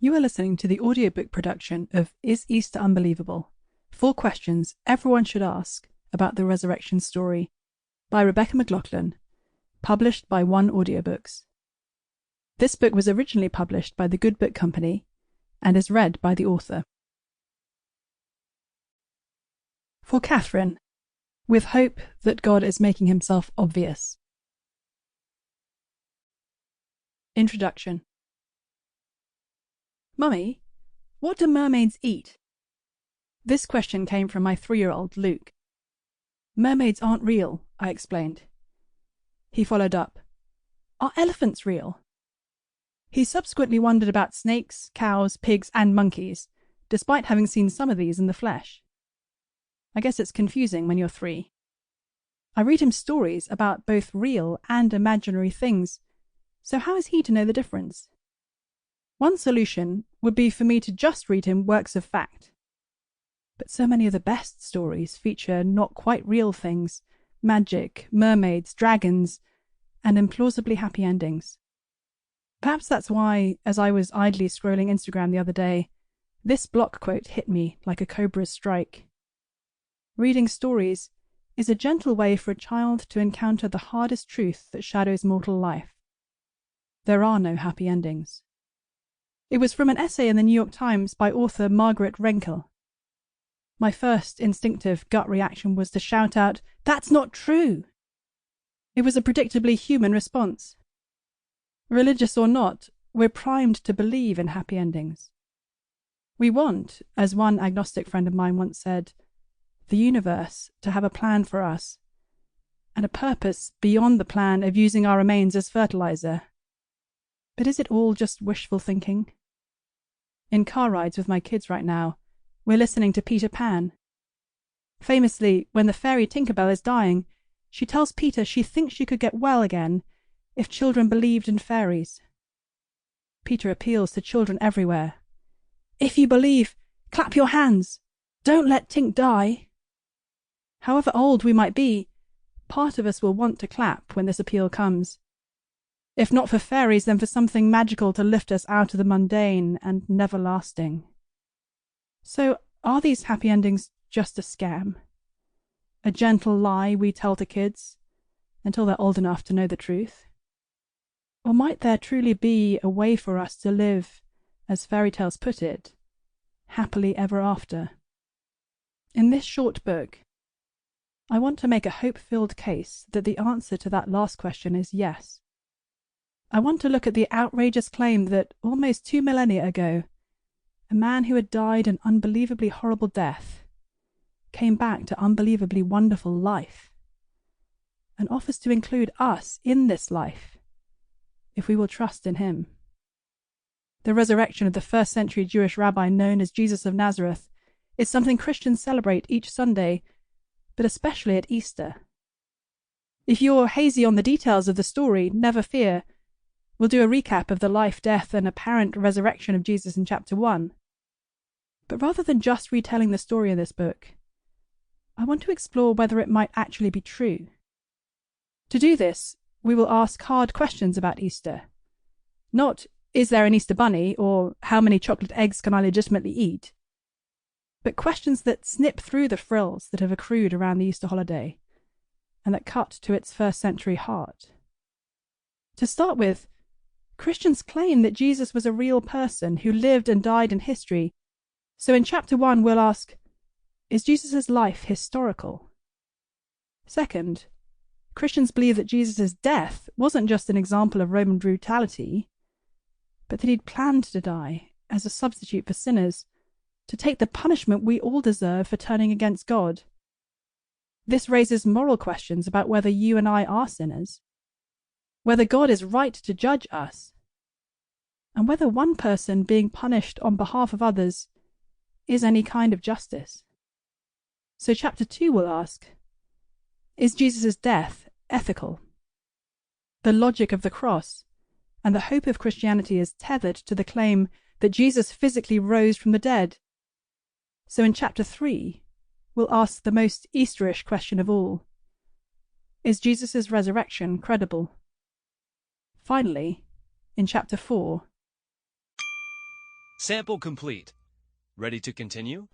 You are listening to the audiobook production of Is Easter Unbelievable? 4 questions everyone should ask about the resurrection story by Rebecca Mclaughlin, published by Audiobooks. This book was originally published by the Good Book Company and is read by the author. For Catherine, with hope that God is making himself obvious. Introduction. Mummy, what do mermaids eat? This question came from my 3-year-old Luke. Mermaids aren't real, I explained. He followed up, are elephants real? He subsequently wondered about snakes, cows, pigs, and monkeys, despite having seen some of these in the flesh. I guess it's confusing when you're 3. I read him stories about both real and imaginary things, so how is he to know the difference? One solution would be for me to just read him works of fact. But so many of the best stories feature not quite real things, magic, mermaids, dragons, and implausibly happy endings. Perhaps that's why, as I was idly scrolling Instagram the other day, this block quote hit me like a cobra's strike. Reading stories is a gentle way for a child to encounter the hardest truth that shadows mortal life. There are no happy endings. It was from an essay in the New York Times by author Margaret Renkel. My first instinctive gut reaction was to shout out, "That's not true!" It was a predictably human response. Religious or not, we're primed to believe in happy endings. We want, as one agnostic friend of mine once said, the universe to have a plan for us, and a purpose beyond the plan of using our remains as fertilizer. But is it all just wishful thinking? In car rides with my kids right now, we're listening to Peter Pan. Famously, when the fairy Tinkerbell is dying, she tells Peter she thinks she could get well again if children believed in fairies. Peter appeals to children everywhere. If you believe, clap your hands. Don't let Tink die. However old we might be, part of us will want to clap when this appeal comes. If not for fairies, then for something magical to lift us out of the mundane and never-lasting. So, are these happy endings just a scam? A gentle lie we tell to kids until they're old enough to know the truth? Or might there truly be a way for us to live, as fairy tales put it, happily ever after? In this short book, I want to make a hope-filled case that the answer to that last question is yes. I want to look at the outrageous claim that almost 2 millennia ago, a man who had died an unbelievably horrible death came back to unbelievably wonderful life, and offers to include us in this life if we will trust in him. The resurrection of the first-century Jewish rabbi known as Jesus of Nazareth is something Christians celebrate each Sunday, but especially at Easter. If you're hazy on the details of the story, never fear. We'll do a recap of the life, death, and apparent resurrection of Jesus in chapter 1. But rather than just retelling the story in this book, I want to explore whether it might actually be true. To do this, we will ask hard questions about Easter. Not, is there an Easter bunny, or how many chocolate eggs can I legitimately eat? But questions that snip through the frills that have accrued around the Easter holiday, and that cut to its first-century heart. To start with, Christians claim that Jesus was a real person who lived and died in history, so in chapter 1 we'll ask, is Jesus' life historical? Second, Christians believe that Jesus' death wasn't just an example of Roman brutality, but that he'd planned to die as a substitute for sinners, to take the punishment we all deserve for turning against God. This raises moral questions about whether you and I are sinners, whether God is right to judge us, and whether one person being punished on behalf of others is any kind of justice. So chapter 2 will ask, is Jesus' death ethical? The logic of the cross and the hope of Christianity is tethered to the claim that Jesus physically rose from the dead. So in chapter 3, we'll ask the most Easterish question of all. Is Jesus' resurrection credible? Finally, in chapter 4, Sample complete. Ready to continue?